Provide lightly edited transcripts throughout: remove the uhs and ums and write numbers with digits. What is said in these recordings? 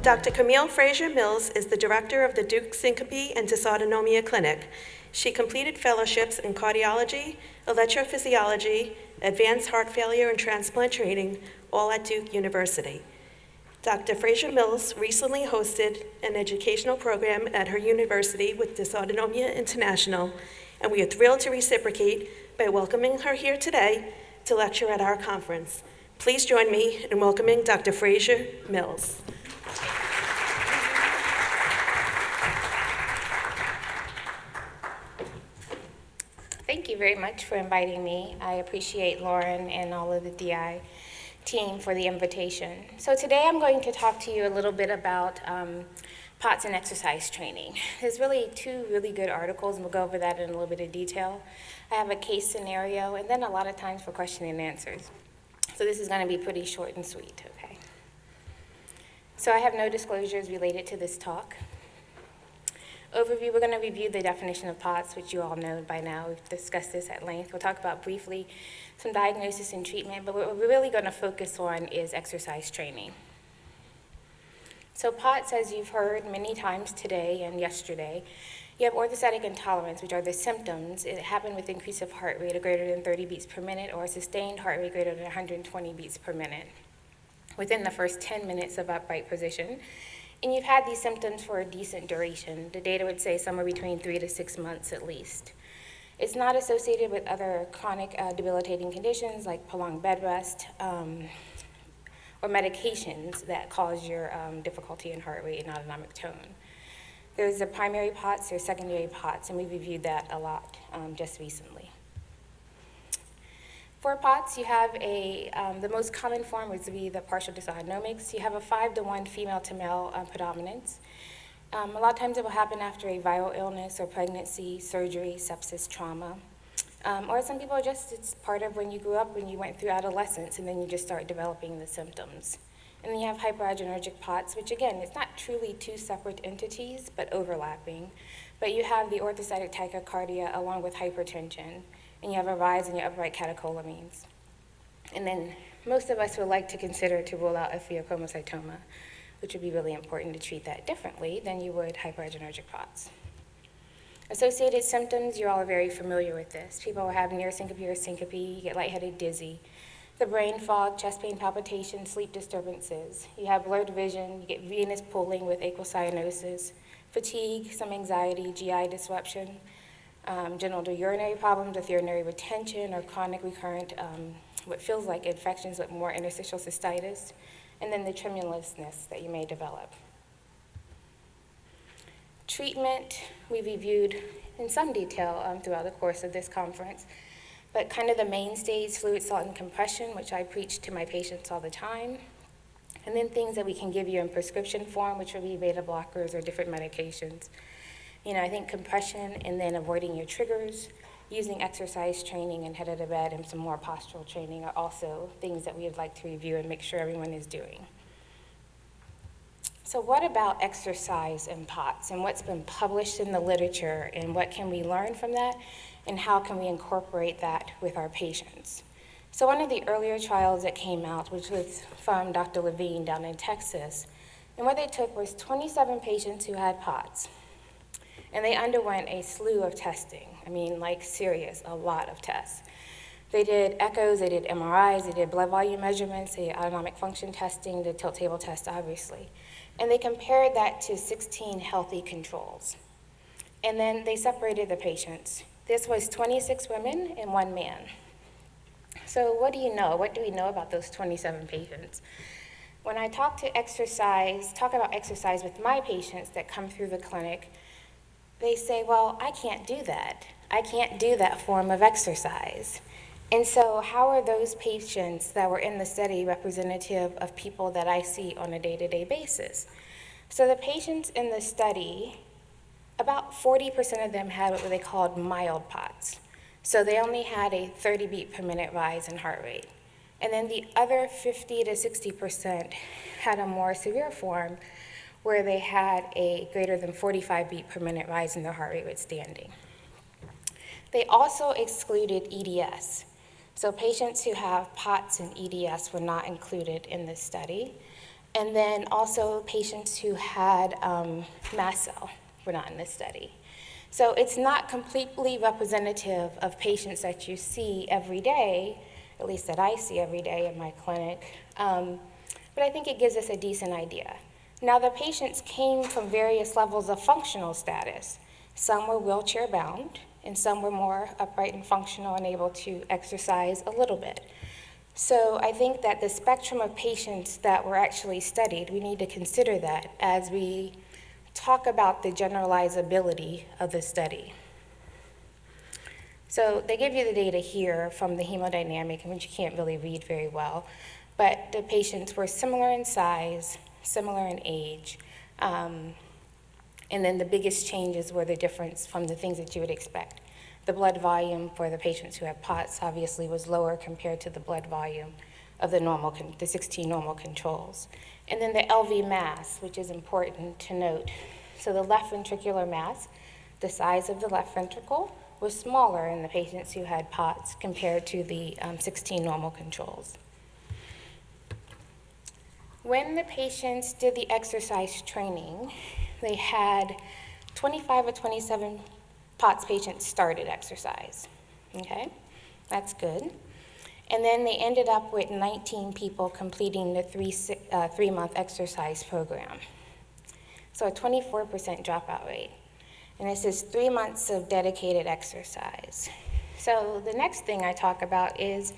Dr. Camille Frazier-Mills is the director of the Duke Syncope and Dysautonomia Clinic. She completed fellowships in cardiology, electrophysiology, advanced heart failure and transplant training, all at Duke University. Dr. Frazier-Mills recently hosted an educational program at her university with Dysautonomia International, and we are thrilled to reciprocate by welcoming her here today to lecture at our conference. Please join me in welcoming Dr. Frazier-Mills. Thank you very much for inviting me. I appreciate Lauren and all of the DI team for the invitation. So today I'm going to talk to you a little bit about POTS and exercise training. There's really two really good articles, and we'll go over that in a little bit of detail. I have a case scenario, and then a lot of times for question and answers. So this is going to be pretty short and sweet, okay? So I have no disclosures related to this talk. Overview, we're going to review the definition of POTS, which you all know by now. We've discussed this at length. We'll talk about briefly some diagnosis and treatment, but what we're really going to focus on is exercise training. So POTS, as you've heard many times today and yesterday, you have orthostatic intolerance, which are the symptoms. It happened with increase of heart rate of greater than 30 beats per minute or a sustained heart rate greater than 120 beats per minute within the first 10 minutes of upright position. And you've had these symptoms for a decent duration. The data would say somewhere between 3 to 6 months at least. It's not associated with other chronic debilitating conditions like prolonged bed rest or medications that cause your difficulty in heart rate and autonomic tone. There's a primary POTS, there's secondary POTS, and we reviewed that a lot just recently. For POTS, you have the most common form would be the partial dysautonomics. You have a 5-to-1 female to male predominance. A lot of times it will happen after a viral illness or pregnancy, surgery, sepsis, trauma. Or some people it's part of when you grew up, when you went through adolescence, and then you just start developing the symptoms. And then you have hyperadrenergic POTS, which again, it's not truly two separate entities, but overlapping. But you have the orthostatic tachycardia along with hypertension, and you have a rise in your upright catecholamines. And then most of us would like to consider to rule out a pheochromocytoma, which would be really important to treat that differently than you would hyperadrenergic POTS. Associated symptoms, you all are very familiar with this. People will have near syncope or syncope, you get lightheaded, dizzy. The brain fog, chest pain, palpitations, sleep disturbances. You have blurred vision, you get venous pooling with aquocyanosis, fatigue, some anxiety, GI disruption, genital urinary problems with urinary retention or chronic recurrent, what feels like infections with more interstitial cystitis, and then the tremulousness that you may develop. Treatment, we reviewed in some detail throughout the course of this conference, but kind of the mainstays, fluid, salt, and compression, which I preach to my patients all the time, and then things that we can give you in prescription form, which would be beta blockers or different medications. You know, I think compression and then avoiding your triggers, using exercise training and head of the bed and some more postural training are also things that we would like to review and make sure everyone is doing. So what about exercise and POTS and what's been published in the literature and what can we learn from that and how can we incorporate that with our patients? So one of the earlier trials that came out, which was from Dr. Levine down in Texas, and what they took was 27 patients who had POTS, and they underwent a slew of testing. I mean, like serious, a lot of tests. They did echoes, they did MRIs, they did blood volume measurements, they did autonomic function testing, the tilt table test, obviously. And they compared that to 16 healthy controls. And then they separated the patients. This was 26 women and 1 man. So what do you know? What do we know about those 27 patients? When I talk about exercise with my patients that come through the clinic, they say, well, I can't do that. I can't do that form of exercise. And so how are those patients that were in the study representative of people that I see on a day-to-day basis? So the patients in the study, about 40% of them had what they called mild POTS. So they only had a 30 beat per minute rise in heart rate. And then the other 50 to 60% had a more severe form where they had a greater than 45 beat per minute rise in their heart rate with standing. They also excluded EDS. So patients who have POTS and EDS were not included in this study. And then also patients who had mast cell were not in this study. So it's not completely representative of patients that you see every day, at least that I see every day in my clinic, but I think it gives us a decent idea. Now, the patients came from various levels of functional status. Some were wheelchair bound, and some were more upright and functional and able to exercise a little bit. So I think that the spectrum of patients that were actually studied, we need to consider that as we talk about the generalizability of the study. So they give you the data here from the hemodynamic, which you can't really read very well, but the patients were similar in size, similar in age, and then the biggest changes were the difference from the things that you would expect. The blood volume for the patients who had POTS obviously was lower compared to the blood volume of the 16 normal controls. And then the LV mass, which is important to note. So the left ventricular mass, the size of the left ventricle, was smaller in the patients who had POTS compared to the 16 normal controls. When the patients did the exercise training, they had 25 or 27 POTS patients started exercise, okay? That's good. And then they ended up with 19 people completing the three-month exercise program. So a 24% dropout rate. And this is 3 months of dedicated exercise. So the next thing I talk about is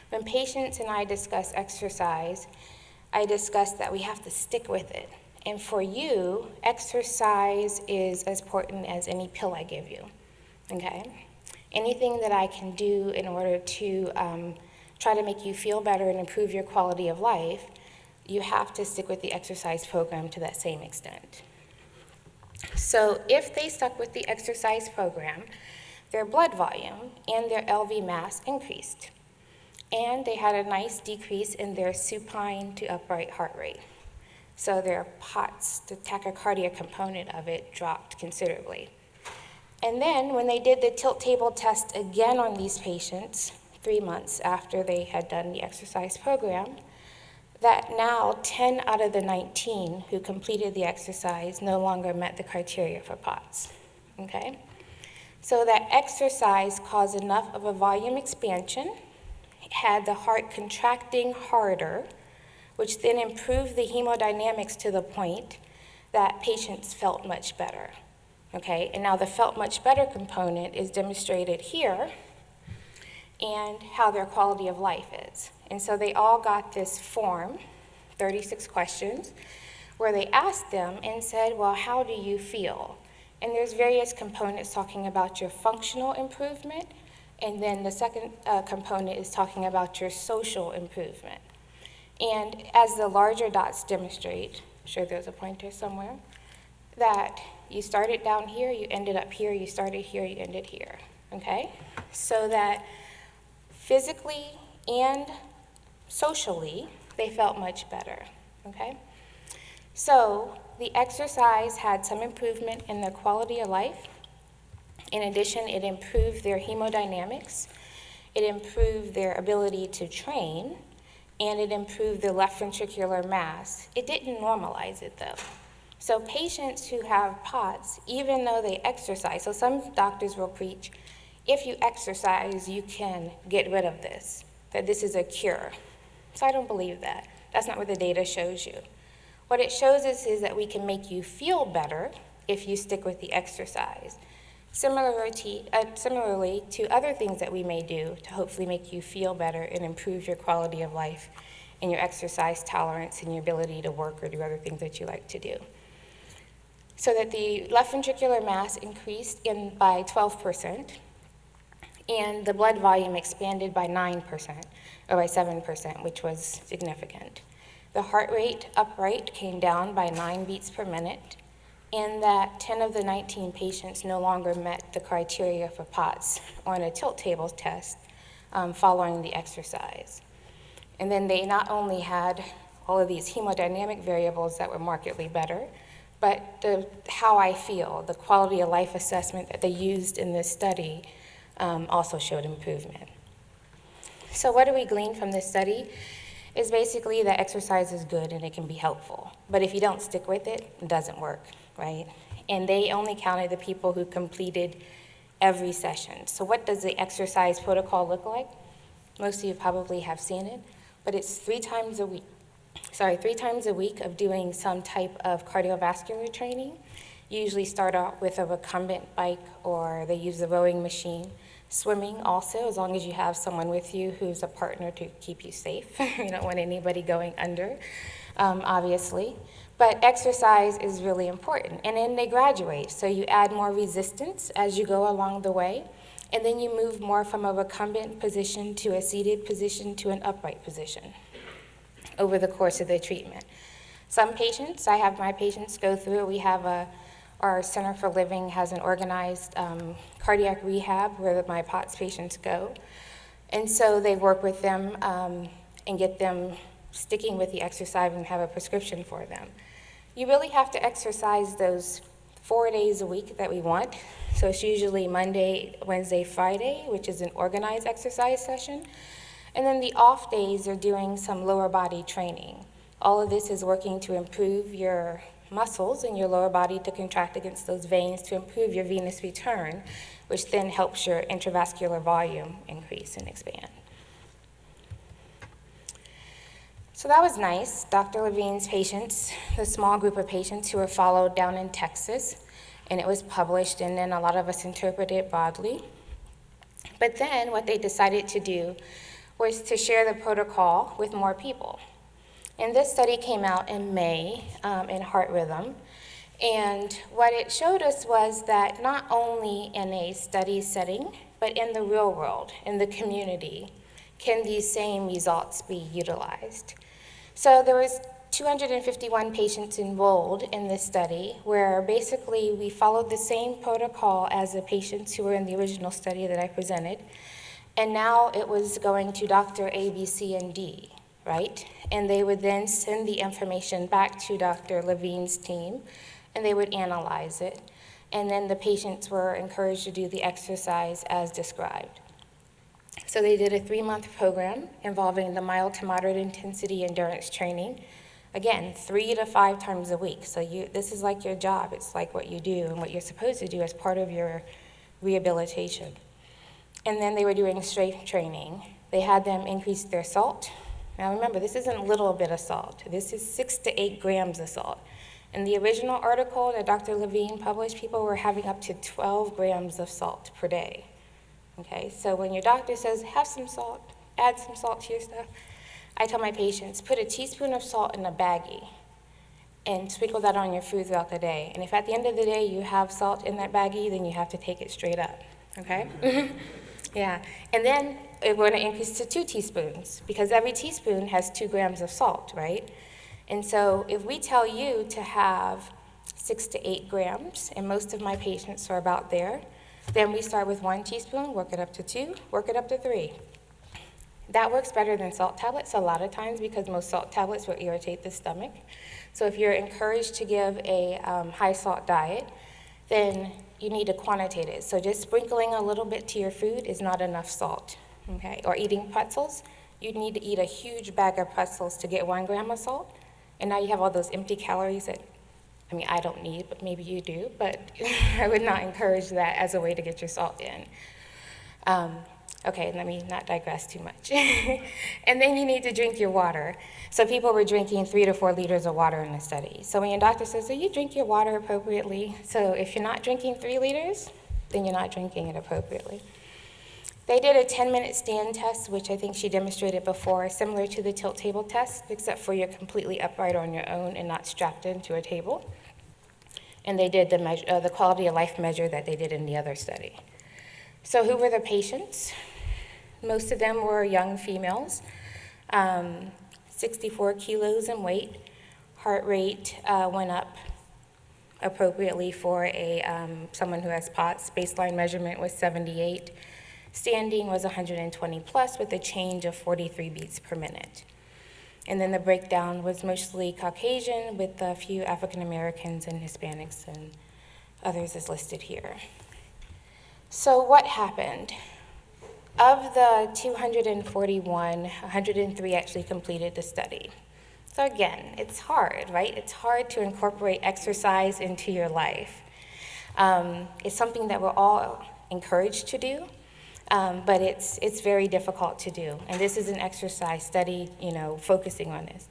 when patients and I discuss exercise, I discuss that we have to stick with it. And for you, exercise is as important as any pill I give you, okay? Anything that I can do in order to try to make you feel better and improve your quality of life, you have to stick with the exercise program to that same extent. So if they stuck with the exercise program, their blood volume and their LV mass increased. And they had a nice decrease in their supine to upright heart rate. So their POTS, the tachycardia component of it, dropped considerably. And then when they did the tilt table test again on these patients, 3 months after they had done the exercise program, that now 10 out of the 19 who completed the exercise no longer met the criteria for POTS, okay? So that exercise caused enough of a volume expansion, had the heart contracting harder, which then improved the hemodynamics to the point that patients felt much better, okay? And now the felt much better component is demonstrated here and how their quality of life is. And so they all got this form, 36 questions, where they asked them and said, well, how do you feel? And there's various components talking about your functional improvement, and then the second component is talking about your social improvement. And as the larger dots demonstrate, I'm sure there's a pointer somewhere, that you started down here, you ended up here, you started here, you ended here, okay? So that physically and socially, they felt much better, okay? So the exercise had some improvement in their quality of life. In addition, it improved their hemodynamics, it improved their ability to train, and it improved their left ventricular mass. It didn't normalize it though. So patients who have POTS, even though they exercise, so some doctors will preach, if you exercise, you can get rid of this, that this is a cure. So I don't believe that. That's not what the data shows you. What it shows us is that we can make you feel better if you stick with the exercise. Similarly to other things that we may do to hopefully make you feel better and improve your quality of life and your exercise tolerance and your ability to work or do other things that you like to do. So that the left ventricular mass increased by 12%, and the blood volume expanded by 9%, or by 7%, which was significant. The heart rate upright came down by 9 beats per minute, and that 10 of the 19 patients no longer met the criteria for POTS on a tilt table test following the exercise. And then they not only had all of these hemodynamic variables that were markedly better, but how I feel, the quality of life assessment that they used in this study also showed improvement. So what do we glean from this study? is basically that exercise is good and it can be helpful. But if you don't stick with it, it doesn't work, right? And they only counted the people who completed every session. So what does the exercise protocol look like? Most of you probably have seen it, but it's 3 times a week. 3 times a week of doing some type of cardiovascular training. You usually start out with a recumbent bike, or they use the rowing machine. Swimming also, as long as you have someone with you who's a partner to keep you safe. You don't want anybody going under, obviously. But exercise is really important. And then they graduate, so you add more resistance as you go along the way, and then you move more from a recumbent position to a seated position to an upright position over the course of the treatment. Some patients, I have my patients go through it. We have our Center for Living has an organized cardiac rehab where my POTS patients go. And so they work with them and get them sticking with the exercise and have a prescription for them. You really have to exercise those 4 days a week that we want. So it's usually Monday, Wednesday, Friday, which is an organized exercise session. And then the off days are doing some lower body training. All of this is working to improve your muscles in your lower body to contract against those veins to improve your venous return, which then helps your intravascular volume increase and expand. So that was nice. Dr. Levine's patients, the small group of patients who were followed down in Texas, and it was published, and then a lot of us interpreted it broadly. But then what they decided to do was to share the protocol with more people. And this study came out in May in Heart Rhythm. And what it showed us was that not only in a study setting, but in the real world, in the community, can these same results be utilized. So there was 251 patients enrolled in this study, where basically we followed the same protocol as the patients who were in the original study that I presented. And now it was going to Dr. A, B, C, and D, right? And they would then send the information back to Dr. Levine's team, and they would analyze it. And then the patients were encouraged to do the exercise as described. So they did a 3-month program involving the mild to moderate intensity endurance training. Again, 3 to 5 times a week. So this is like your job. It's like what you do and what you're supposed to do as part of your rehabilitation. And then they were doing strength training. They had them increase their salt. Now remember, this isn't a little bit of salt. This is 6 to 8 grams of salt. In the original article that Dr. Levine published, people were having up to 12 grams of salt per day. Okay, so when your doctor says, have some salt, add some salt to your stuff, I tell my patients, put a teaspoon of salt in a baggie and sprinkle that on your food throughout the day. And if at the end of the day you have salt in that baggie, then you have to take it straight up, okay? Yeah, and then we're going to increase to 2 teaspoons, because every teaspoon has 2 grams of salt, right? And so if we tell you to have 6 to 8 grams, and most of my patients are about there, then we start with 1 teaspoon, work it up to 2, work it up to 3. That works better than salt tablets a lot of times, because most salt tablets will irritate the stomach. So if you're encouraged to give a high salt diet, then you need to quantitate it. So just sprinkling a little bit to your food is not enough salt, okay? Or eating pretzels, you need to eat a huge bag of pretzels to get 1 gram of salt, and now you have all those empty calories that, I mean, I don't need, but maybe you do, but I would not encourage that as a way to get your salt in. Okay, let me not digress too much. And then you need to drink your water. So people were drinking 3 to 4 liters of water in the study. So when your doctor says, so you drink your water appropriately, so if you're not drinking 3 liters, then you're not drinking it appropriately. They did a 10-minute stand test, which I think she demonstrated before, similar to the tilt table test, except for you're completely upright on your own and not strapped into a table. And they did the quality of life measure that they did in the other study. So who were the patients? Most of them were young females, 64 kilos in weight. Heart rate went up appropriately for someone who has POTS. Baseline measurement was 78. Standing was 120 plus with a change of 43 beats per minute. And then the breakdown was mostly Caucasian with a few African Americans and Hispanics, and others is listed here. So what happened? Of the 241, 103 actually completed the study. So again, it's hard, right? It's hard to incorporate exercise into your life. It's something that we're all encouraged to do, but it's very difficult to do. And this is an exercise study, focusing on this.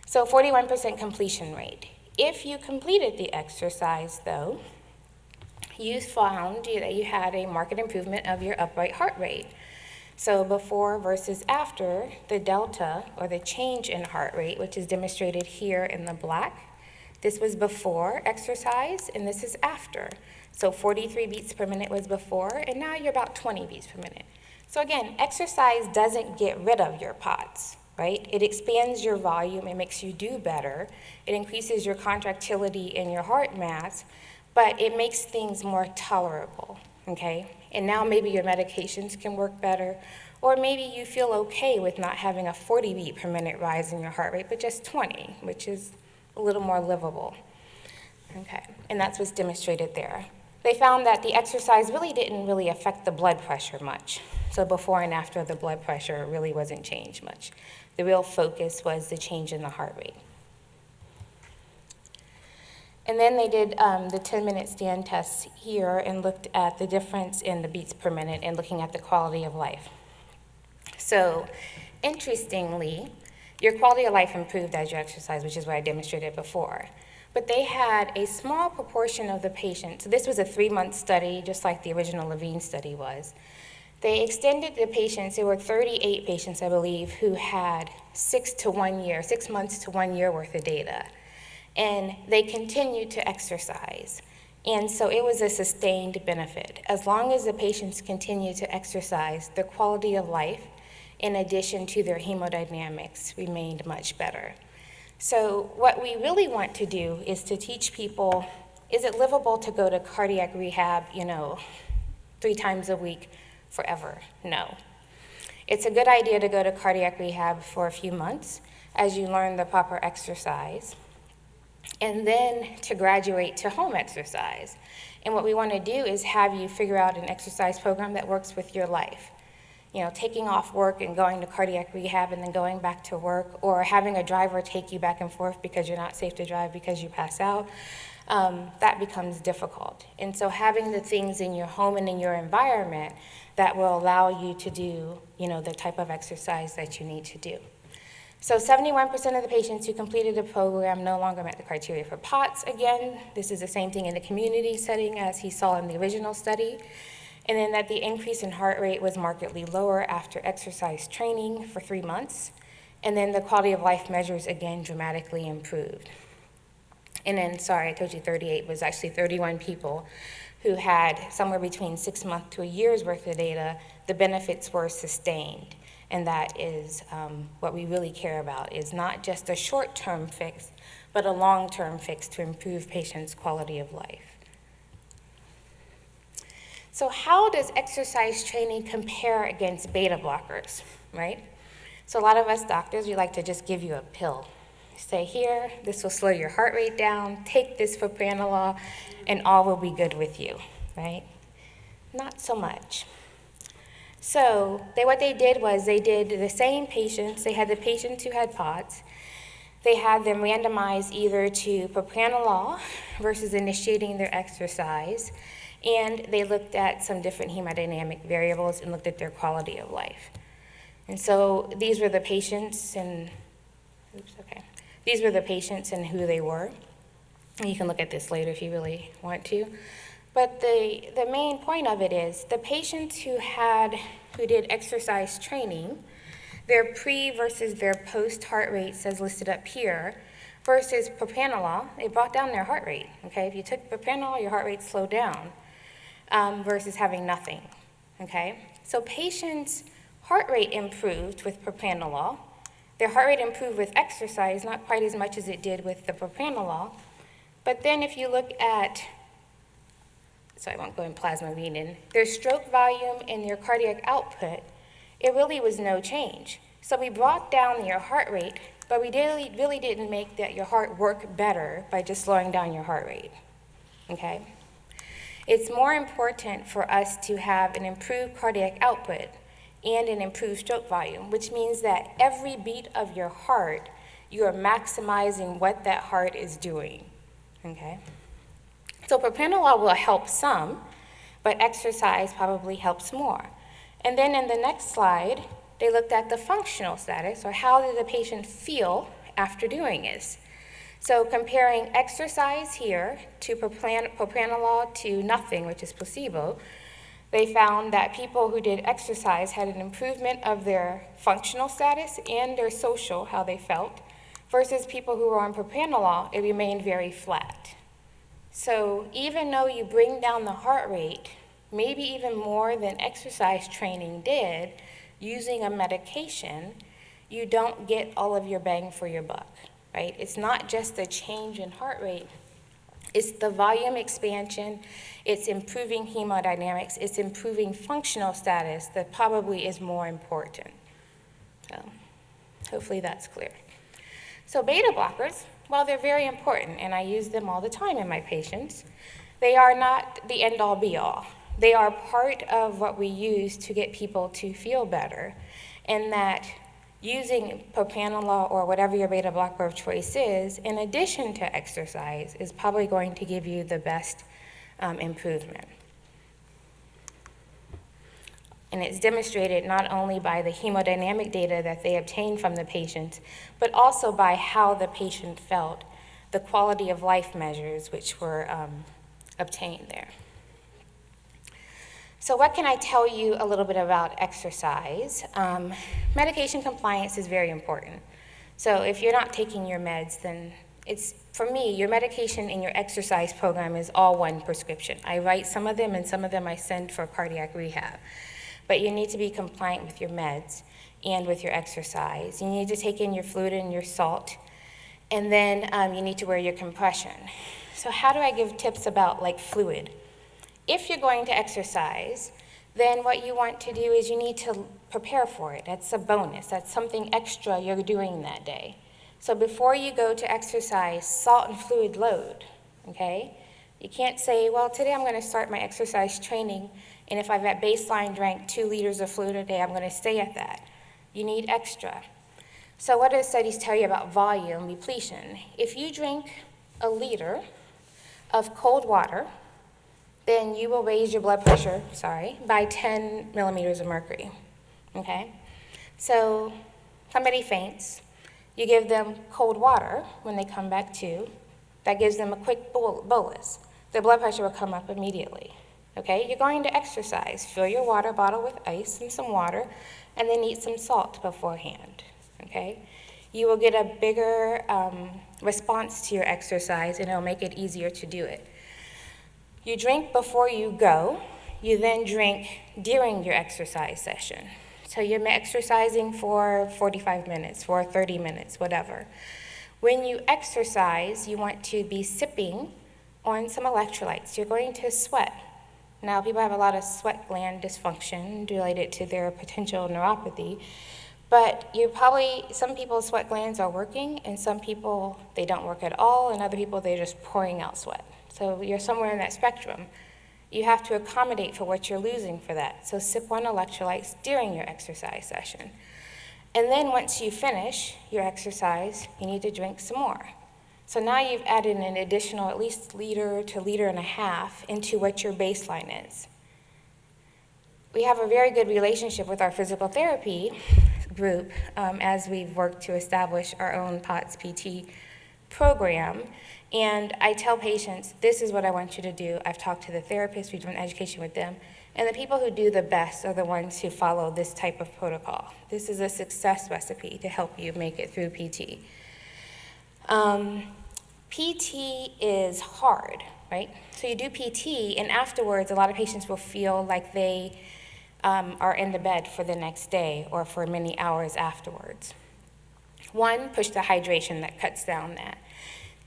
So 41% completion rate. If you completed the exercise, though, you found that you had a marked improvement of your upright heart rate. So before versus after, the delta, or the change in heart rate, which is demonstrated here in the black, this was before exercise, and this is after. So 43 beats per minute was before, and now you're about 20 beats per minute. So again, exercise doesn't get rid of your POTS, right? It expands your volume, it makes you do better, it increases your contractility in your heart mass, but it makes things more tolerable, okay? And now maybe your medications can work better, or maybe you feel okay with not having a 40 beat per minute rise in your heart rate, but just 20, which is a little more livable, okay? And that's what's demonstrated there. They found that the exercise didn't really affect the blood pressure much. So before and after, the blood pressure really wasn't changed much. The real focus was the change in the heart rate. And then they did the 10-minute stand test here and looked at the difference in the beats per minute and looking at the quality of life. So interestingly, your quality of life improved as you exercise, which is what I demonstrated before. But they had a small proportion of the patients. So this was a 3-month study, just like the original Levine study was. They extended the patients. There were 38 patients, I believe, who had 6 months to 1 year worth of data. And they continued to exercise. And so it was a sustained benefit. As long as the patients continued to exercise, their quality of life, in addition to their hemodynamics, remained much better. So what we really want to do is to teach people, is it livable to go to cardiac rehab, 3 times a week forever? No. It's a good idea to go to cardiac rehab for a few months as you learn the proper exercise, and then to graduate to home exercise. And what we want to do is have you figure out an exercise program that works with your life. Taking off work and going to cardiac rehab and then going back to work, or having a driver take you back and forth because you're not safe to drive because you pass out, that becomes difficult. And so having the things in your home and in your environment that will allow you to do, the type of exercise that you need to do. So 71% of the patients who completed the program no longer met the criteria for POTS. Again, this is the same thing in the community setting as he saw in the original study. And then that the increase in heart rate was markedly lower after exercise training for 3 months. And then the quality of life measures, again, dramatically improved. And then, sorry, I told you 38 was actually 31 people who had somewhere between 6 months to a year's worth of data. The benefits were sustained. And that is what we really care about, is not just a short-term fix, but a long-term fix to improve patients' quality of life. So how does exercise training compare against beta blockers, right? So a lot of us doctors, we like to just give you a pill. Say, here, this will slow your heart rate down, take this propranolol, and all will be good with you, right? Not so much. So what they did was they did the same patients. They had the patients who had POTS. They had them randomized either to propranolol versus initiating their exercise, and they looked at some different hemodynamic variables and looked at their quality of life. And so these were the patients and, these were the patients and who they were. And you can look at this later if you really want to. But the main point of it is the patients who did exercise training, their pre versus their post heart rates as listed up here, versus propranolol, it brought down their heart rate, okay? If you took propranolol, your heart rate slowed down versus having nothing, okay? So patients' heart rate improved with propranolol. Their heart rate improved with exercise, not quite as much as it did with the propranolol. But then if you look at, so I won't go in plasma reading, their stroke volume and their cardiac output, it really was no change. So we brought down your heart rate, but we really didn't make that your heart work better by just slowing down your heart rate, okay? It's more important for us to have an improved cardiac output and an improved stroke volume, which means that every beat of your heart, you are maximizing what that heart is doing, okay? So propranolol will help some, but exercise probably helps more. And then in the next slide, they looked at the functional status, or how did the patient feel after doing this. So comparing exercise here to propranolol to nothing, which is placebo, they found that people who did exercise had an improvement of their functional status and their social, how they felt, versus people who were on propranolol, it remained very flat. So even though you bring down the heart rate, maybe even more than exercise training did, using a medication, you don't get all of your bang for your buck, right? It's not just the change in heart rate, it's the volume expansion, it's improving hemodynamics, it's improving functional status that probably is more important. So hopefully that's clear. So beta blockers, well, they're very important, and I use them all the time in my patients. They are not the end-all be-all. They are part of what we use to get people to feel better, and that using propranolol or whatever your beta blocker of choice is, in addition to exercise, is probably going to give you the best improvement. And it's demonstrated not only by the hemodynamic data that they obtained from the patient, but also by how the patient felt, the quality of life measures which were obtained there. So what can I tell you a little bit about exercise? Medication compliance is very important. So if you're not taking your meds, then it's, for me, your medication and your exercise program is all one prescription. I write some of them, and some of them I send for cardiac rehab. But you need to be compliant with your meds and with your exercise. You need to take in your fluid and your salt, and then you need to wear your compression. So how do I give tips about like fluid? If you're going to exercise, then what you want to do is you need to prepare for it. That's a bonus. That's something extra you're doing that day. So before you go to exercise, salt and fluid load, okay? You can't say, well, today I'm going to start my exercise training, and if I've at baseline drank 2 liters of fluid a day, I'm going to stay at that. You need extra. So what do studies tell you about volume repletion? If you drink a liter of cold water, then you will raise your blood pressure, by 10 millimeters of mercury, okay? So somebody faints, you give them cold water when they come back to, that gives them a quick bolus. Their blood pressure will come up immediately, okay? You're going to exercise, fill your water bottle with ice and some water, and then eat some salt beforehand, okay? You will get a bigger response to your exercise, and it'll make it easier to do it. You drink before you go, you then drink during your exercise session. So you're exercising for 45 minutes, for 30 minutes, whatever. When you exercise, you want to be sipping on some electrolytes. You're going to sweat. Now, people have a lot of sweat gland dysfunction related to their potential neuropathy, but some people's sweat glands are working, and some people, they don't work at all, and other people, they're just pouring out sweat. So you're somewhere in that spectrum. You have to accommodate for what you're losing for that. So sip on electrolytes during your exercise session. And then once you finish your exercise, you need to drink some more. So now you've added an additional at least liter to liter and a half into what your baseline is. We have a very good relationship with our physical therapy group as we've worked to establish our own POTS PT program. And I tell patients, this is what I want you to do. I've talked to the therapists, we've done education with them, and the people who do the best are the ones who follow this type of protocol. This is a success recipe to help you make it through PT. PT is hard, right? So you do PT, and afterwards, a lot of patients will feel like they are in the bed for the next day or for many hours afterwards. 1, push the hydration, that cuts down that.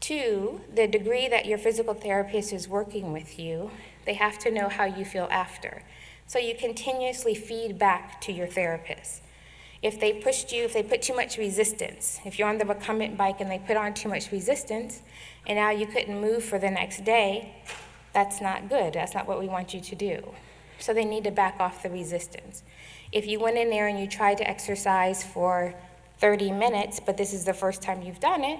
2, the degree that your physical therapist is working with you, they have to know how you feel after. So you continuously feed back to your therapist. If they pushed you, if they put too much resistance, if you're on the recumbent bike and they put on too much resistance, and now you couldn't move for the next day, that's not good. That's not what we want you to do. So they need to back off the resistance. If you went in there and you tried to exercise for 30 minutes, but this is the first time you've done it,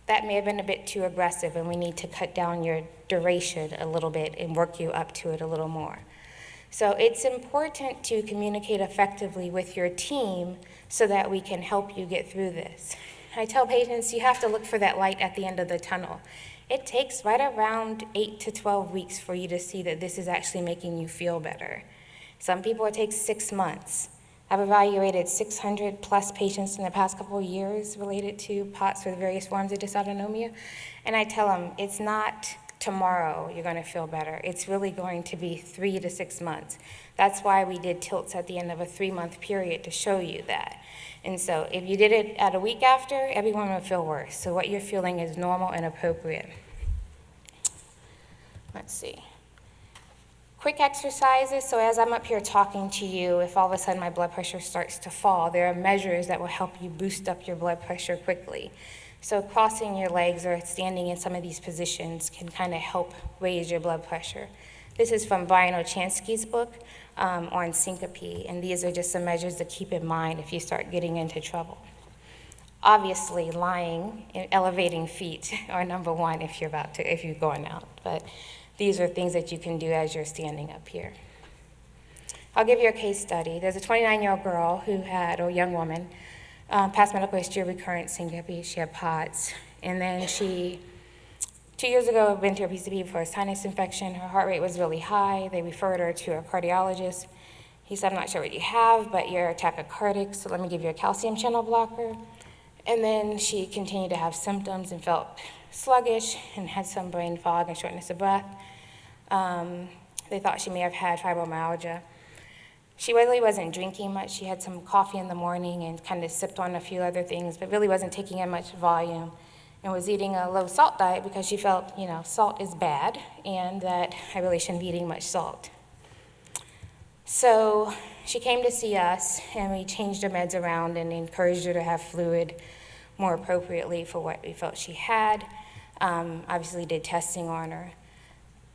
that may have been a bit too aggressive, and we need to cut down your duration a little bit and work you up to it a little more. So it's important to communicate effectively with your team so that we can help you get through this. I tell patients you have to look for that light at the end of the tunnel. It takes right around 8 to 12 weeks for you to see that this is actually making you feel better. Some people it takes 6 months. I've evaluated 600 plus patients in the past couple of years related to POTS with various forms of dysautonomia, and I tell them it's not tomorrow you're going to feel better. It's really going to be 3 to 6 months. That's why we did tilts at the end of a 3-month period to show you that. And so if you did it at a week after, everyone would feel worse. So what you're feeling is normal and appropriate. Let's see. Quick exercises. So as I'm up here talking to you, if all of a sudden my blood pressure starts to fall, there are measures that will help you boost up your blood pressure quickly. So crossing your legs or standing in some of these positions can kind of help raise your blood pressure. This is from Brian Ochansky's book on syncope, and these are just some measures to keep in mind if you start getting into trouble. Obviously, lying and elevating feet are number one if you're going out, but these are things that you can do as you're standing up here. I'll give you a case study. There's a 29-year-old girl who had, or young woman, past medical history of recurrent syncope. She had POTS, and then she 2 years ago went to her PCP for a sinus infection. Her heart rate was really high. They referred her to a cardiologist. He said, I'm not sure what you have, but you're tachycardic, so let me give you a calcium channel blocker. And then she continued to have symptoms and felt sluggish and had some brain fog and shortness of breath. They thought she may have had fibromyalgia. She really wasn't drinking much. She had some coffee in the morning and kind of sipped on a few other things, but really wasn't taking in much volume, and was eating a low salt diet because she felt, salt is bad and that I really shouldn't be eating much salt. So she came to see us, and we changed her meds around and encouraged her to have fluid more appropriately for what we felt she had. Obviously did testing on her.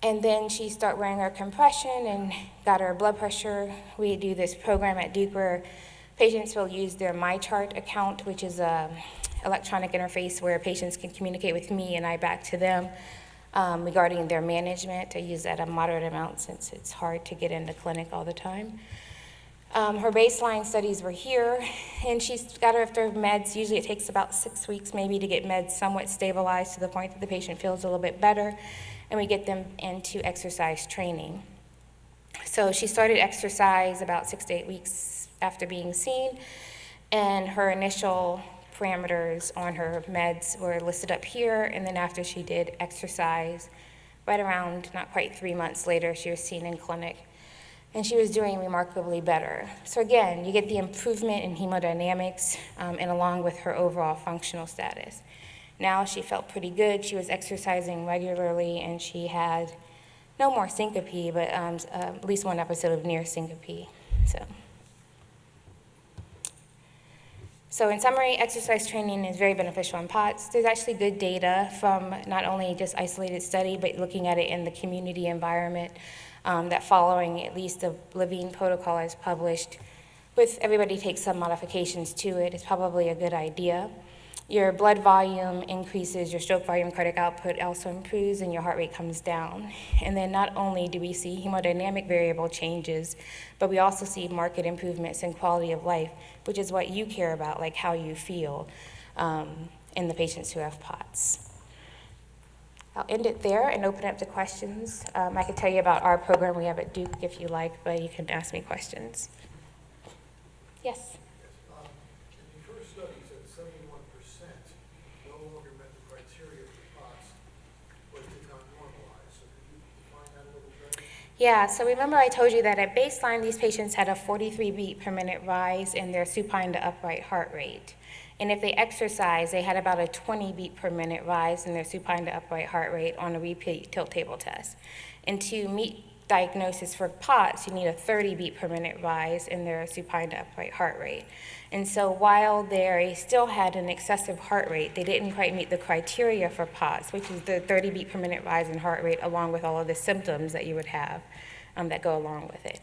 And then she started wearing her compression and got her blood pressure. We do this program at Duke where patients will use their MyChart account, which is an electronic interface where patients can communicate with me and I back to them regarding their management. I use that a moderate amount since it's hard to get into clinic all the time. Her baseline studies were here, and she's got her after meds. Usually it takes about 6 weeks maybe to get meds somewhat stabilized to the point that the patient feels a little bit better, and we get them into exercise training. So she started exercise about 6 to 8 weeks after being seen, and her initial parameters on her meds were listed up here, and then after she did exercise, right around not quite 3 months later, she was seen in clinic, and she was doing remarkably better. So again, you get the improvement in hemodynamics and along with her overall functional status. Now she felt pretty good. She was exercising regularly, and she had no more syncope, but at least one episode of near syncope. So in summary, exercise training is very beneficial in POTS. There's actually good data from not only just isolated study, but looking at it in the community environment, that following at least the Levine protocol is published, with everybody takes some modifications to it, it's probably a good idea. Your blood volume increases, your stroke volume, cardiac output also improves, and your heart rate comes down. And then not only do we see hemodynamic variable changes, but we also see marked improvements in quality of life, which is what you care about, like how you feel in the patients who have POTS. I'll end it there and open it up to questions. I could tell you about our program we have at Duke if you like, but you can ask me questions. Yes? In the first studies at 71% no longer met the criteria for POTS, but did not normalize. So could you define that a little better? Yeah, so remember I told you that at baseline, these patients had a 43 beat per minute rise in their supine to upright heart rate. And if they exercise, they had about a 20 beat per minute rise in their supine to upright heart rate on a repeat tilt table test. And to meet diagnosis for POTS, you need a 30 beat per minute rise in their supine to upright heart rate. And so while they still had an excessive heart rate, they didn't quite meet the criteria for POTS, which is the 30 beat per minute rise in heart rate along with all of the symptoms that you would have that go along with it.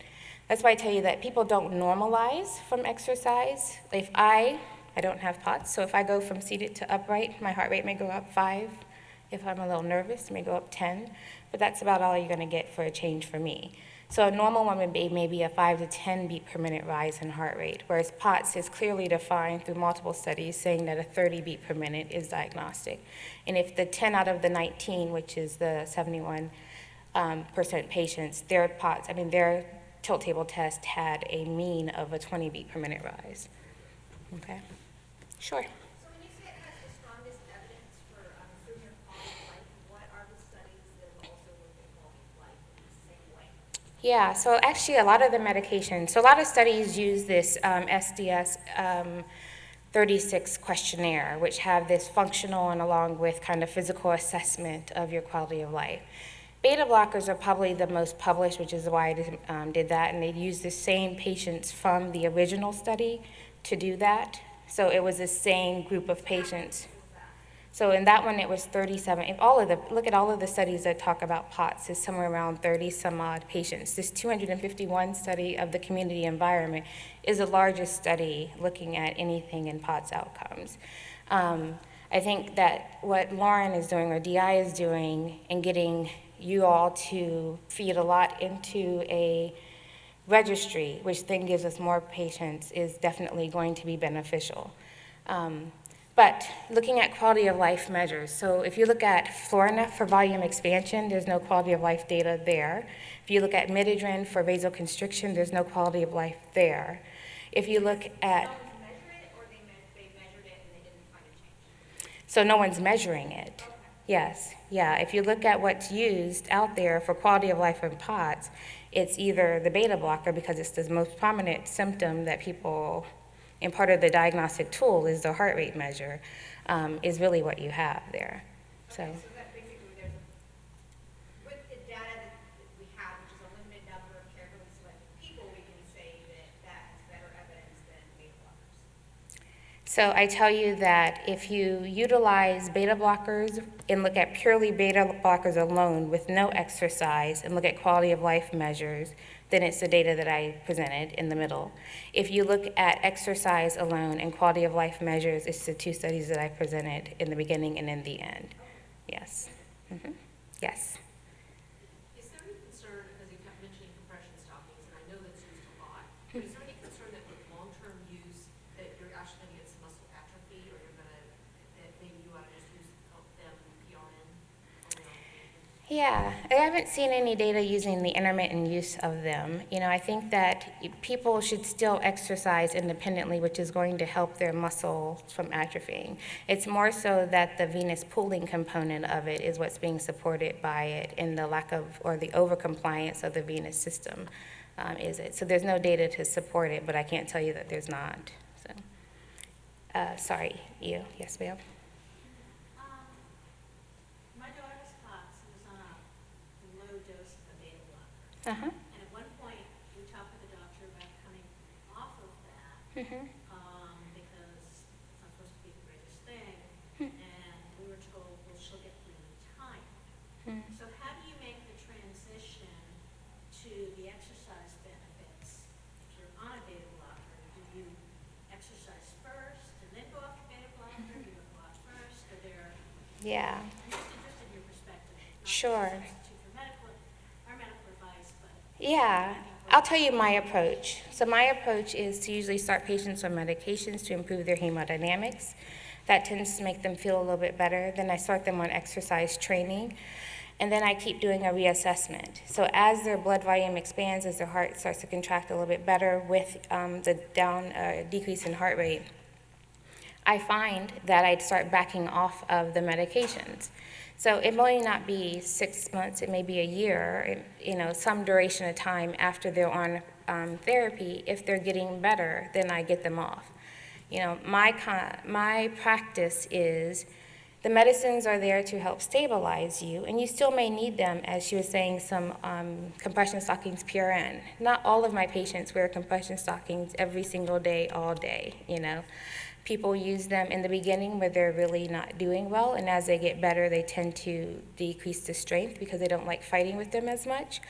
That's why I tell you that people don't normalize from exercise. If I don't have POTS, so if I go from seated to upright, my heart rate may go up 5. If I'm a little nervous, it may go up 10, but that's about all you're gonna get for a change for me. So a normal one would be maybe a 5 to 10 beat per minute rise in heart rate, whereas POTS is clearly defined through multiple studies saying that a 30 beat per minute is diagnostic. And if the 10 out of the 19, which is the 71% patients, their POTS, their tilt table test had a mean of a 20 beat per minute rise. Okay? Sure. So when you say it has the strongest evidence for improving your quality of life, what are the studies that have also looked at quality of life in the same way? Yeah, so actually a lot of the medications, so a lot of studies use this SDS 36 questionnaire, which have this functional and along with kind of physical assessment of your quality of life. Beta blockers are probably the most published, which is why I did that, and they use the same patients from the original study to do that. So it was the same group of patients. So in that one, it was 37. If look at all of the studies that talk about POTS, is somewhere around 30 some odd patients. This 251 study of the community environment is the largest study looking at anything in POTS outcomes. I think that what Lauren is doing, or DI is doing, and getting you all to feed a lot into a registry, which then gives us more patients, is definitely going to be beneficial. But looking at quality of life measures, so if you look at Florinef for volume expansion, there's no quality of life data there. If you look at Midodrine for vasoconstriction, there's no quality of life there. If you look at... No one's measured it, or they measured it and they didn't find a change? So no one's measuring it. Okay. Yes, yeah. If you look at what's used out there for quality of life in POTS, it's either the beta blocker, because it's the most prominent symptom that people, and part of the diagnostic tool is the heart rate measure, is really what you have there. So that basically there's with the data that we have, which is a limited number of carefully selected people, we can say that has better evidence than beta blockers. So I tell you that if you utilize beta blockers and look at purely beta blockers alone with no exercise and look at quality of life measures, then it's the data that I presented in the middle. If you look at exercise alone and quality of life measures, it's the 2 studies that I presented in the beginning and in the end. Yes. Yes. Is there any concern, because you kept mentioning compression stockings, and I know that's used a lot, but is there any concern that with long-term use that you're actually going to get some muscle atrophy, or you're going to, that maybe you ought to just use them PRN? Yeah, I haven't seen any data using the intermittent use of them. I think that people should still exercise independently, which is going to help their muscle from atrophying. It's more so that the venous pooling component of it is what's being supported by it, and the lack of, or the overcompliance of the venous system is it. So there's no data to support it, but I can't tell you that there's not. So, sorry, you. Yes, ma'am. My daughter's POTS was on a low dose of a beta blocker. Uh-huh. And at one point, we talked with the doctor about coming off of that Mm-hmm. because it's not supposed to be the greatest thing. And we were told, well, she'll get really tired. So how do you make the transition to the exercise benefits? If you're on a beta blocker, do you exercise first and then go off the beta blocker? Do you go off first? Are there... Yeah. I'm just interested in your perspective. Not Sure. to substitute for medical advice, but Yeah, I'll tell you my approach. So my approach is to usually start patients on medications to improve their hemodynamics. That tends to make them feel a little bit better. Then I start them on exercise training, and then I keep doing a reassessment. So as their blood volume expands, as their heart starts to contract a little bit better with the decrease in heart rate, I find that I'd start backing off of the medications. So it may not be 6 months, it may be a year, some duration of time after they're on therapy. If they're getting better, then I get them off. My practice is the medicines are there to help stabilize you, and you still may need them, as she was saying, some compression stockings PRN. Not all of my patients wear compression stockings every single day, all day, People use them in the beginning where they're really not doing well, and as they get better, they tend to decrease the strength because they don't like fighting with them as much,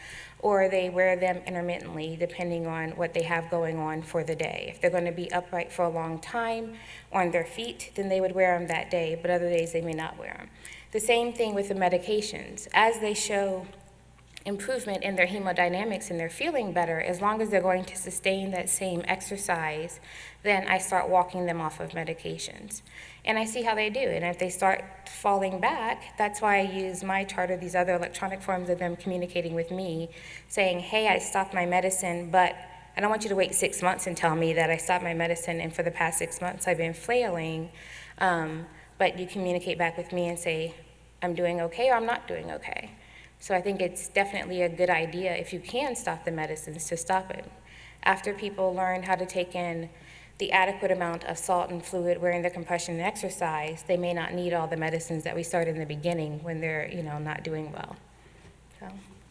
or they wear them intermittently depending on what they have going on for the day. If they're going to be upright for a long time on their feet, then they would wear them that day, but other days they may not wear them. The same thing with the medications. As they show improvement in their hemodynamics and they're feeling better, as long as they're going to sustain that same exercise, then I start walking them off of medications. And I see how they do. And if they start falling back, that's why I use my chart or these other electronic forms of them communicating with me, saying, hey, I stopped my medicine, but I don't want you to wait 6 months and tell me that I stopped my medicine and for the past 6 months I've been flailing. But you communicate back with me and say, I'm doing okay or I'm not doing okay. So I think it's definitely a good idea, if you can stop the medicines, to stop it. After people learn how to take in the adequate amount of salt and fluid wearing their compression and exercise, they may not need all the medicines that we start in the beginning when they're, not doing well. So,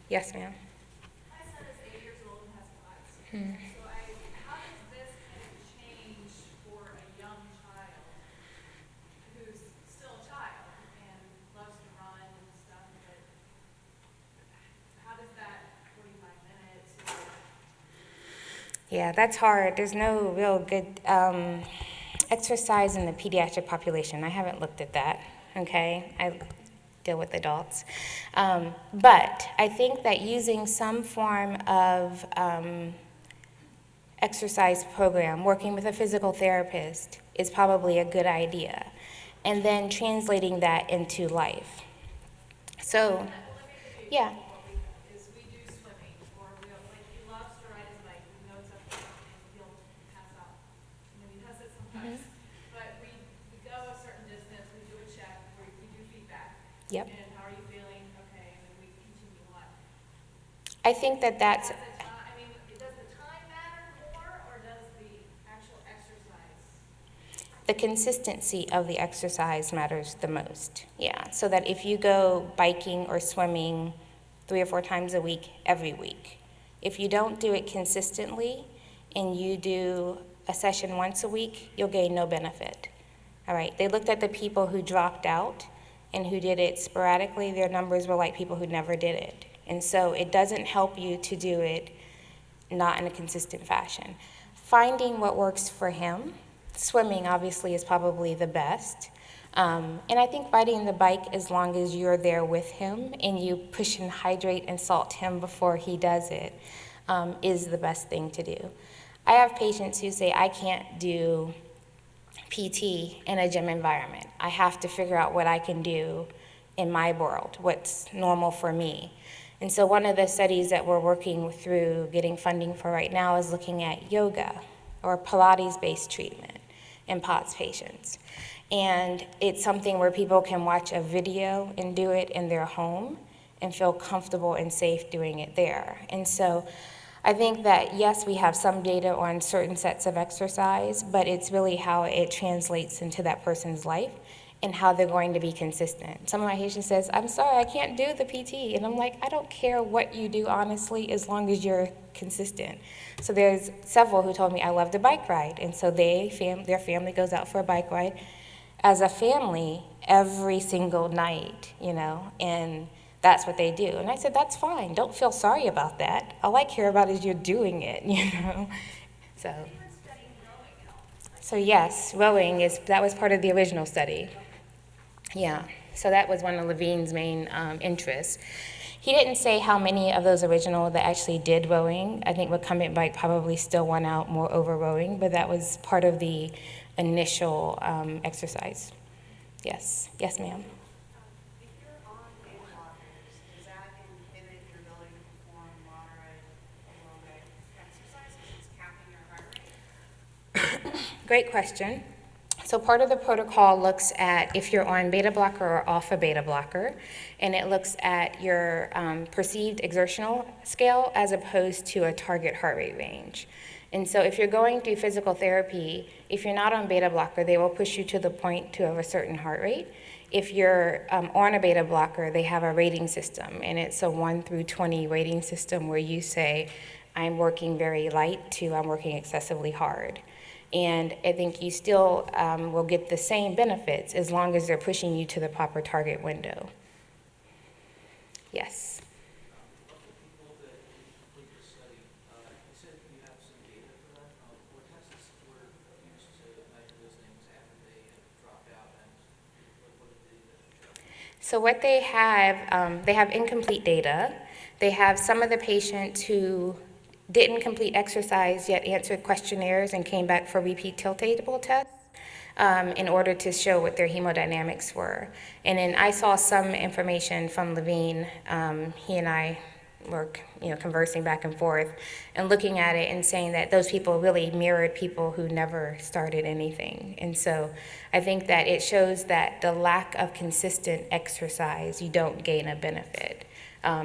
yes, ma'am. My son is 8 years old and has POTS. So how does this kind of change for a young child who's still a child and loves to run and stuff, but how does that 45 minutes or Yeah, that's hard. There's no real good exercise in the pediatric population. I haven't looked at that, okay? I deal with adults. But I think that using some form of exercise program, working with a physical therapist, is probably a good idea. And then translating that into life. So, yeah. is we do swimming, or he loves to ride his bike, he knows up and he'll pass out. He does it sometimes. But we go a certain distance, we do a check, we do feedback. Yep. And how are you feeling? Okay, and then we continue on. I think that that's, Does the time matter more, or does the actual exercise? the consistency of the exercise matters the most. Yeah, so that if you go biking or swimming 3 or 4 times a week, every week, if you don't do it consistently and you do a session once a week, you'll gain no benefit. All right, they looked at the people who dropped out and who did it sporadically. Their numbers were like people who never did it. And so it doesn't help you to do it not in a consistent fashion. Finding what works for him, swimming obviously is probably the best. And I think riding the bike, as long as you're there with him and you push and hydrate and salt him before he does it, is the best thing to do. I have patients who say, I can't do PT in a gym environment. I have to figure out what I can do in my world, what's normal for me. And so one of the studies that we're working through getting funding for right now is looking at yoga or Pilates-based treatment in POTS patients. And it's something where people can watch a video and do it in their home and feel comfortable and safe doing it there. And so I think that, yes, we have some data on certain sets of exercise, but it's really how it translates into that person's life and how they're going to be consistent. Some of my patients says, I'm sorry, I can't do the PT. And I'm like, I don't care what you do, honestly, as long as you're consistent. So there's several who told me, I love to bike ride. And so their family goes out for a bike ride as a family every single night, and that's what they do. And I said, that's fine. Don't feel sorry about that. All I care about is you're doing it, So yes, rowing that was part of the original study. Yeah, so that was one of Levine's main interests. He didn't say how many of those original that actually did rowing. I think recumbent bike probably still won out more over rowing, but that was part of the initial exercise. Yes, ma'am. If you're on beta blockers, does that inhibit your ability to perform moderate aerobic exercises? It's capping your heart rate? Great question. So part of the protocol looks at if you're on beta blocker or off a beta blocker, and it looks at your perceived exertional scale as opposed to a target heart rate range. And so if you're going through physical therapy, if you're not on beta blocker, they will push you to the point to have a certain heart rate. If you're on a beta blocker, they have a rating system, and it's a 1 through 20 rating system where you say, I'm working very light to I'm working excessively hard. And I think you still will get the same benefits as long as they're pushing you to the proper target window. Yes. Of the people that complete the study, you said you have some data for that. What tests were used to measure those things after they had dropped out, and what did the show? So what they have incomplete data. They have some of the patients who didn't complete exercise yet answered questionnaires and came back for repeat tilt table tests in order to show what their hemodynamics were. And then I saw some information from Levine. He and I were conversing back and forth and looking at it and saying that those people really mirrored people who never started anything. And so I think that it shows that the lack of consistent exercise, you don't gain a benefit.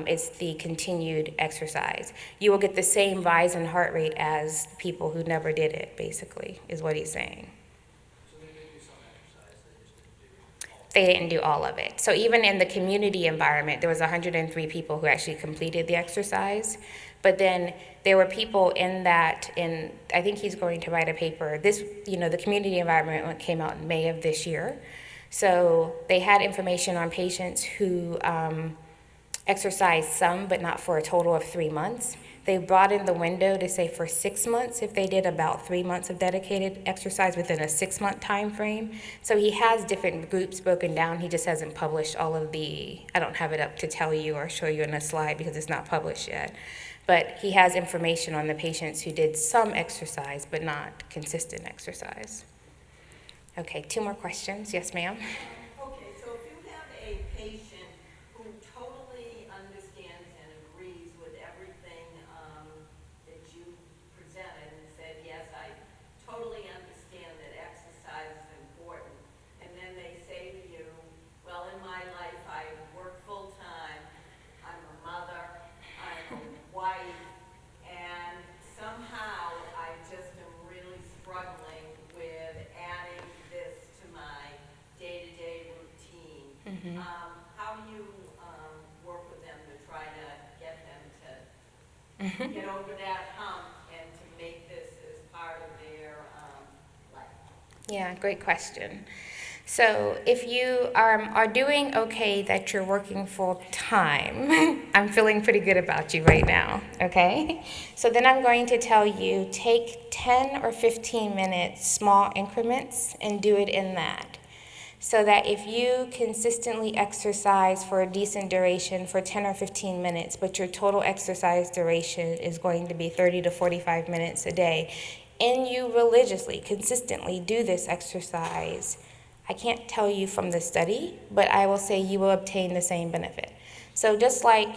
It's the continued exercise. You will get the same rise in heart rate as people who never did it, basically, is what he's saying. So they did do some exercise, they just didn't do all. They didn't do all of it. So even in the community environment, there was 103 people who actually completed the exercise. But then there were people in that, I think he's going to write a paper. The community environment came out in May of this year. So they had information on patients who exercised some, but not for a total of 3 months. They brought in the window to say for 6 months if they did about 3 months of dedicated exercise within a 6-month time frame. So he has different groups broken down. He just hasn't published all of I don't have it up to tell you or show you in a slide because it's not published yet. But he has information on the patients who did some exercise but not consistent exercise. Okay, 2 more questions. Yes, ma'am. Okay, so if you have a patient who totally understands and agrees with everything that you presented and said, yes, I totally understand that exercise is important, and then they say to you, well, in my life, I work full-time, I'm a mother, I'm a wife, and somehow I just am really struggling with adding this to my day-to-day routine. How do you work with them to try to get them to get over that hump and to make this as part of their life? Yeah, great question. So if you are doing okay that you're working full time, I'm feeling pretty good about you right now, okay? So then I'm going to tell you, take 10 or 15 minutes, small increments, and do it in that. So that if you consistently exercise for a decent duration for 10 or 15 minutes, but your total exercise duration is going to be 30 to 45 minutes a day, and you religiously, consistently do this exercise, I can't tell you from the study, but I will say you will obtain the same benefit. So just like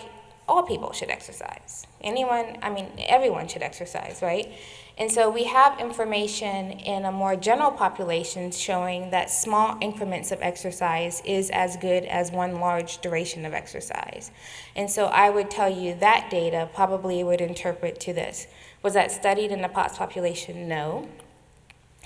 all people should exercise. Everyone should exercise, right? And so we have information in a more general population showing that small increments of exercise is as good as one large duration of exercise. And so I would tell you that data probably would interpret to this. Was that studied in the POTS population? No.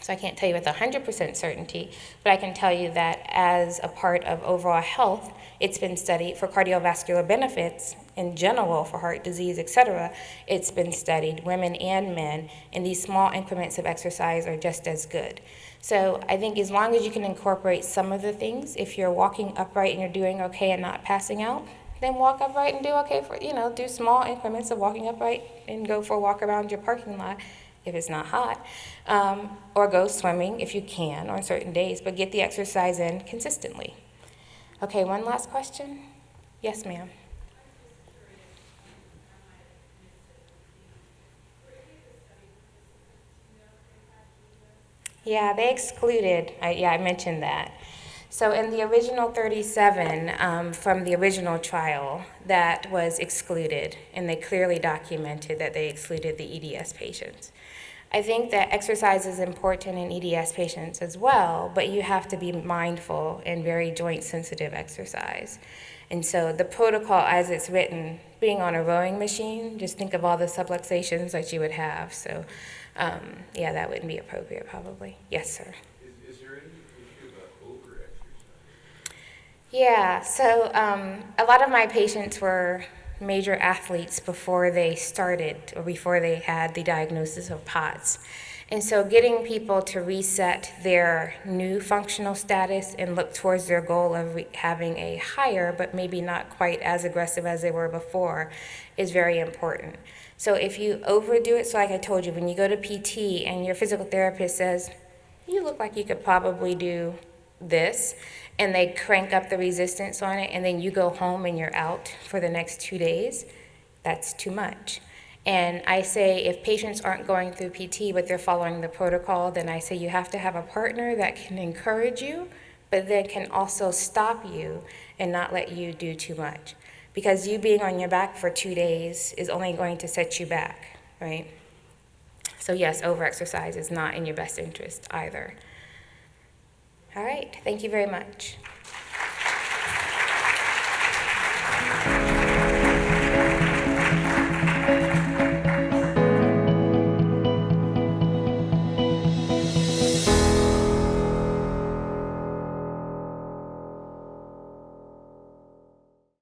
So I can't tell you with 100% certainty, but I can tell you that as a part of overall health, it's been studied for cardiovascular benefits in general for heart disease, etc. It's been studied, women and men, and these small increments of exercise are just as good. So I think as long as you can incorporate some of the things, if you're walking upright and you're doing okay and not passing out, then walk upright and do okay do small increments of walking upright and go for a walk around your parking lot if it's not hot, or go swimming if you can on certain days, but get the exercise in consistently. Okay, one last question? Yes, ma'am. Yeah, they excluded, I mentioned that. So in the original 37 from the original trial, that was excluded, and they clearly documented that they excluded the EDS patients. I think that exercise is important in EDS patients as well, but you have to be mindful and very joint-sensitive exercise. And so the protocol as it's written, being on a rowing machine, just think of all the subluxations that you would have. So, that wouldn't be appropriate probably. Yes, sir. Is there any issue about over-exercise? Yeah, so a lot of my patients were major athletes before they started or before they had the diagnosis of POTS. And so getting people to reset their new functional status and look towards their goal of having a higher, but maybe not quite as aggressive as they were before, is very important. So if you overdo it, so like I told you, when you go to PT and your physical therapist says, you look like you could probably do this, and they crank up the resistance on it, and then you go home and you're out for the next 2 days, that's too much. And I say if patients aren't going through PT but they're following the protocol, then I say you have to have a partner that can encourage you, but then can also stop you and not let you do too much. Because you being on your back for 2 days is only going to set you back, right? So yes, overexercise is not in your best interest either. All right, thank you very much.